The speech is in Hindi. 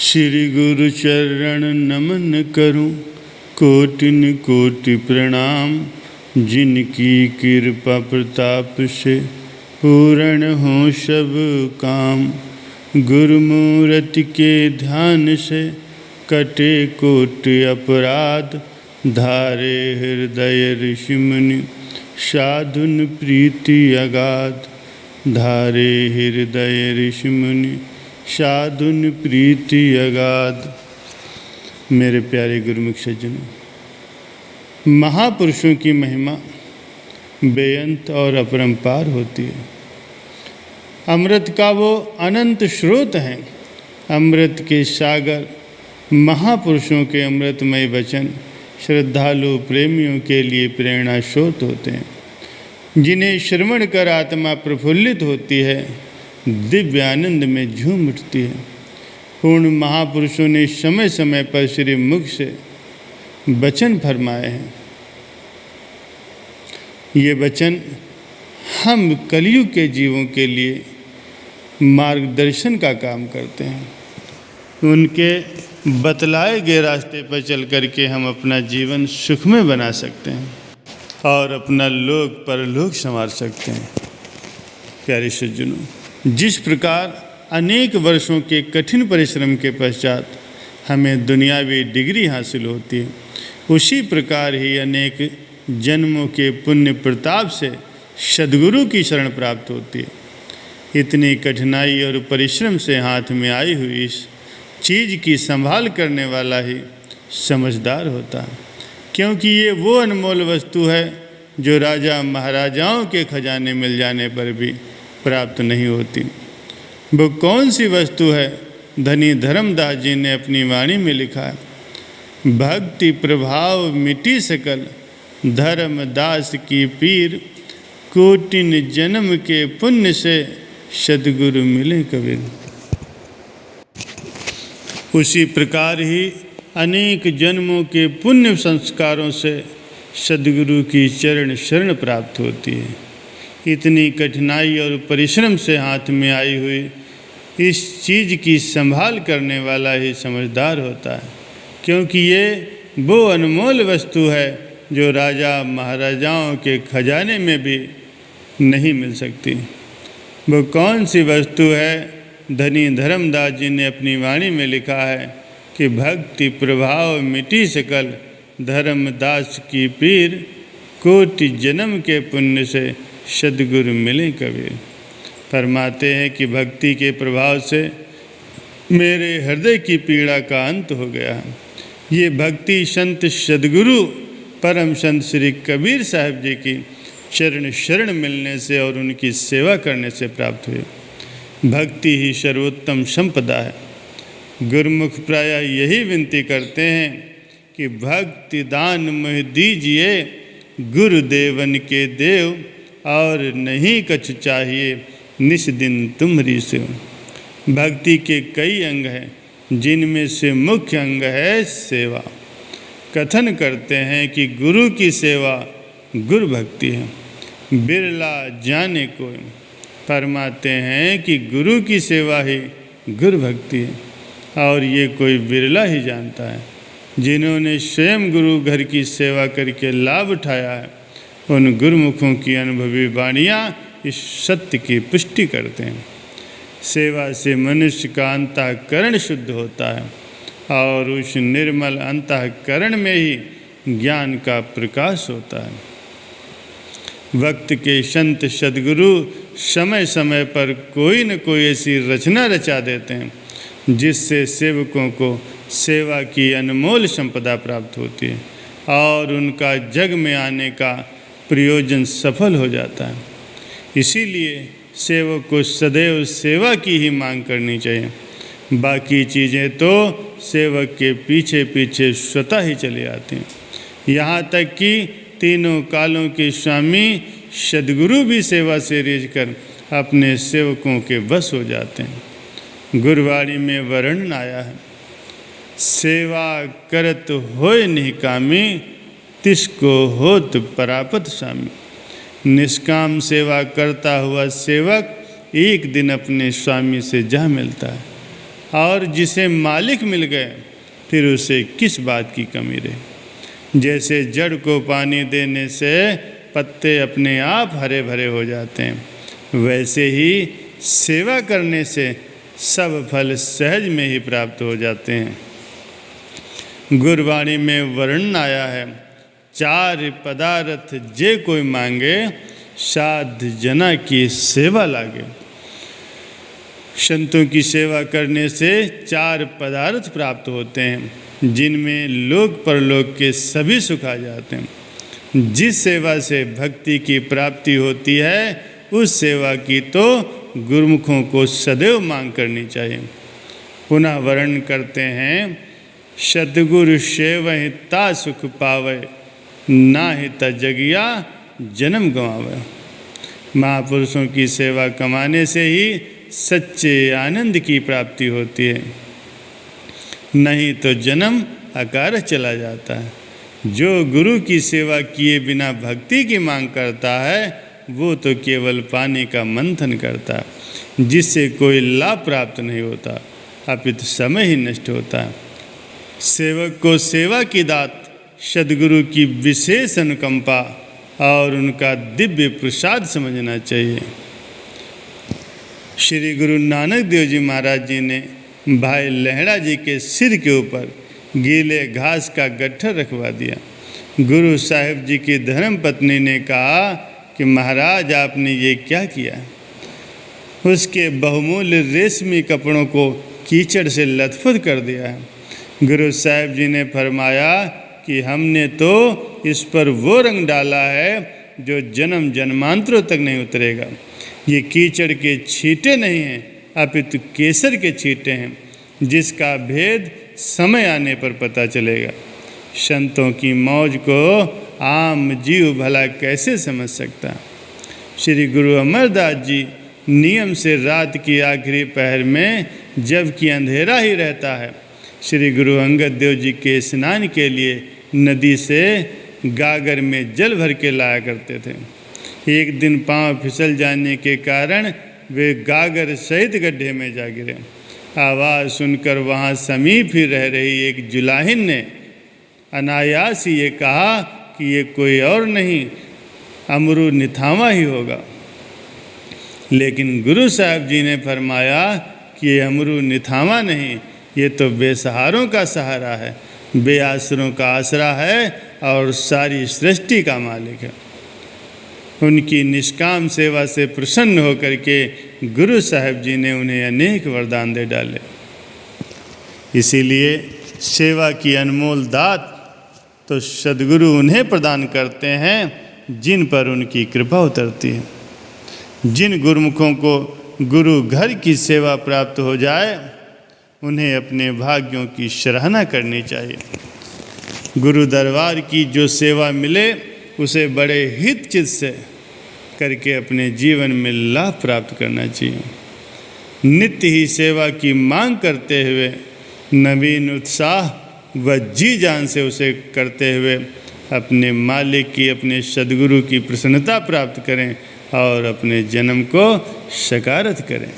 श्री गुरु चरण नमन करूं, कोटिन कोटि प्रणाम। जिनकी कृपा प्रताप से पूर्ण हो सब काम। गुरुमूर्ति के ध्यान से कटे कोटि अपराध। धारे हृदय ऋषि मुनि साधुन प्रीति अगाध। धारे हृदय ऋषि मुनि साधुन प्रीति अगाध। मेरे प्यारे गुरुमुख सज्जनों, महापुरुषों की महिमा बेअंत और अपरंपार होती है। अमृत का वो अनंत स्रोत हैं। अमृत के सागर महापुरुषों के अमृतमय वचन श्रद्धालु प्रेमियों के लिए प्रेरणा स्रोत होते हैं, जिन्हें श्रवण कर आत्मा प्रफुल्लित होती है, दिव्य आनंद में झूम उठती है। पूर्ण महापुरुषों ने समय समय पर श्री मुख से वचन फरमाए हैं। ये वचन हम कलयुग के जीवों के लिए मार्गदर्शन का काम करते हैं। उनके बतलाए गए रास्ते पर चल करके हम अपना जीवन सुखमय बना सकते हैं और अपना लोक परलोक संवार सकते हैं। प्यारे सज्जनों, जिस प्रकार अनेक वर्षों के कठिन परिश्रम के पश्चात हमें दुनियावी डिग्री हासिल होती है, उसी प्रकार ही अनेक जन्मों के पुण्य प्रताप से सद्गुरु की शरण प्राप्त होती है। इतनी कठिनाई और परिश्रम से हाथ में आई हुई इस चीज़ की संभाल करने वाला ही समझदार होता है, क्योंकि ये वो अनमोल वस्तु है जो राजा महाराजाओं के खजाने मिल जाने पर भी प्राप्त नहीं होती। वो कौन सी वस्तु है? धनी धर्मदास जी ने अपनी वाणी में लिखा है, भक्ति प्रभाव मिटी सकल, धर्मदास की पीर, कोटिन जन्म के पुण्य से सद्गुरु मिले कबीर। उसी प्रकार ही अनेक जन्मों के पुण्य संस्कारों से सद्गुरु की चरण शरण प्राप्त होती है। इतनी कठिनाई और परिश्रम से हाथ में आई हुई इस चीज़ की संभाल करने वाला ही समझदार होता है, क्योंकि ये वो अनमोल वस्तु है जो राजा महाराजाओं के खजाने में भी नहीं मिल सकती। वो कौन सी वस्तु है? धनी धर्मदास जी ने अपनी वाणी में लिखा है कि भक्ति प्रभाव मिटी सकल, धर्मदास की पीर, कोटि जन्म के पुण्य से सद्गुरु मिले कबीर। फरमाते हैं कि भक्ति के प्रभाव से मेरे हृदय की पीड़ा का अंत हो गया। ये भक्ति संत सद्गुरु परम संत श्री कबीर साहब जी की चरण शरण मिलने से और उनकी सेवा करने से प्राप्त हुई। भक्ति ही सर्वोत्तम संपदा है। गुरुमुख प्रायः यही विनती करते हैं कि भक्ति दान मुझ दीजिए, गुरुदेवन के देव, और नहीं कछु चाहिए निस दिन तुम्हारी सेव। भक्ति के कई अंग हैं, जिनमें से मुख्य अंग है सेवा। कथन करते हैं कि गुरु की सेवा गुरु भक्ति है, बिरला जाने कोई। फरमाते हैं कि गुरु की सेवा ही गुरु भक्ति है, और ये कोई बिरला ही जानता है। जिन्होंने स्वयं गुरु घर की सेवा करके लाभ उठाया है, उन गुरुमुखों की अनुभवी वाणियाँ इस सत्य की पुष्टि करते हैं। सेवा से मनुष्य का अंतःकरण शुद्ध होता है, और उस निर्मल अंतःकरण में ही ज्ञान का प्रकाश होता है। वक्त के संत सद्गुरु समय समय पर कोई न कोई ऐसी रचना रचा देते हैं, जिससे सेवकों को सेवा की अनमोल संपदा प्राप्त होती है और उनका जग में आने का प्रयोजन सफल हो जाता है। इसीलिए सेवक को सदैव सेवा की ही मांग करनी चाहिए। बाकी चीज़ें तो सेवक के पीछे पीछे स्वतः ही चली आती हैं। यहाँ तक कि तीनों कालों के स्वामी सद्गुरु भी सेवा से रिझकर अपने सेवकों के वश हो जाते हैं। गुरुवाणी में वर्णन आया है, सेवा करत होय निष्कामी, तिसको होत परापत स्वामी। निष्काम सेवा करता हुआ सेवक एक दिन अपने स्वामी से जा मिलता है और जिसे मालिक मिल गए फिर उसे किस बात की कमी रहे। जैसे जड़ को पानी देने से पत्ते अपने आप हरे भरे हो जाते हैं, वैसे ही सेवा करने से सब फल सहज में ही प्राप्त हो जाते हैं। गुरबाणी में वर्णन आया है, 4 पदार्थ जे कोई मांगे, साध जना की सेवा लागे। संतों की सेवा करने से 4 पदार्थ प्राप्त होते हैं, जिनमें लोक परलोक के सभी सुख आ जाते हैं। जिस सेवा से भक्ति की प्राप्ति होती है, उस सेवा की तो गुरुमुखों को सदैव मांग करनी चाहिए। पुनः वर्णन करते हैं, सद्गुरु सेवहि ता सुख पावे, नाहि ता जगिया जन्म गंवावे। महापुरुषों की सेवा कमाने से ही सच्चे आनंद की प्राप्ति होती है, नहीं तो जन्म अकारथ चला जाता है। जो गुरु की सेवा किए बिना भक्ति की मांग करता है, वो तो केवल पानी का मंथन करता है, जिससे कोई लाभ प्राप्त नहीं होता, अपितु समय ही नष्ट होता है। सेवक को सेवा की दात, सद्गुरु की विशेष अनुकंपा और उनका दिव्य प्रसाद समझना चाहिए। श्री गुरु नानक देव जी महाराज जी ने भाई लहड़ा जी के सिर के ऊपर गीले घास का गट्ठर रखवा दिया। गुरु साहिब जी की धर्म पत्नी ने कहा कि महाराज आपने ये क्या किया। उसके बहुमूल्य रेशमी कपड़ों को कीचड़ से लथपथ कर दिया है। गुरु साहिब जी ने फरमाया कि हमने तो इस पर वो रंग डाला है जो जन्म जन्मांतरों तक नहीं उतरेगा। ये कीचड़ के छींटे नहीं हैं, अपितु केसर के छींटे हैं, जिसका भेद समय आने पर पता चलेगा। संतों की मौज को आम जीव भला कैसे समझ सकता। श्री गुरु अमरदास जी नियम से रात की आखिरी पहर में, जबकि अंधेरा ही रहता है, श्री गुरु अंगद देव जी के स्नान के लिए नदी से गागर में जल भर के लाया करते थे। एक दिन पांव फिसल जाने के कारण वे गागर सहित गड्ढे में जा गिरे। आवाज़ सुनकर वहाँ समीप ही रह रही एक जुलाहिन ने अनायास ही ये कहा कि ये कोई और नहीं, अमरू निथावा ही होगा। लेकिन गुरु साहब जी ने फरमाया कि ये अमरू निथावा नहीं, ये तो बेसहारों का सहारा है, बेआसरों का आसरा है और सारी सृष्टि का मालिक है। उनकी निष्काम सेवा से प्रसन्न होकर के गुरु साहब जी ने उन्हें अनेक वरदान दे डाले। इसीलिए सेवा की अनमोल दात तो सद्गुरु उन्हें प्रदान करते हैं जिन पर उनकी कृपा उतरती है। जिन गुरुमुखों को गुरु घर की सेवा प्राप्त हो जाए, उन्हें अपने भाग्यों की सराहना करनी चाहिए। गुरु दरबार की जो सेवा मिले, उसे बड़े हित चित्त से करके अपने जीवन में लाभ प्राप्त करना चाहिए। नित्य ही सेवा की मांग करते हुए नवीन उत्साह व जी जान से उसे करते हुए अपने मालिक की, अपने सद्गुरु की प्रसन्नता प्राप्त करें और अपने जन्म को सकारत करें।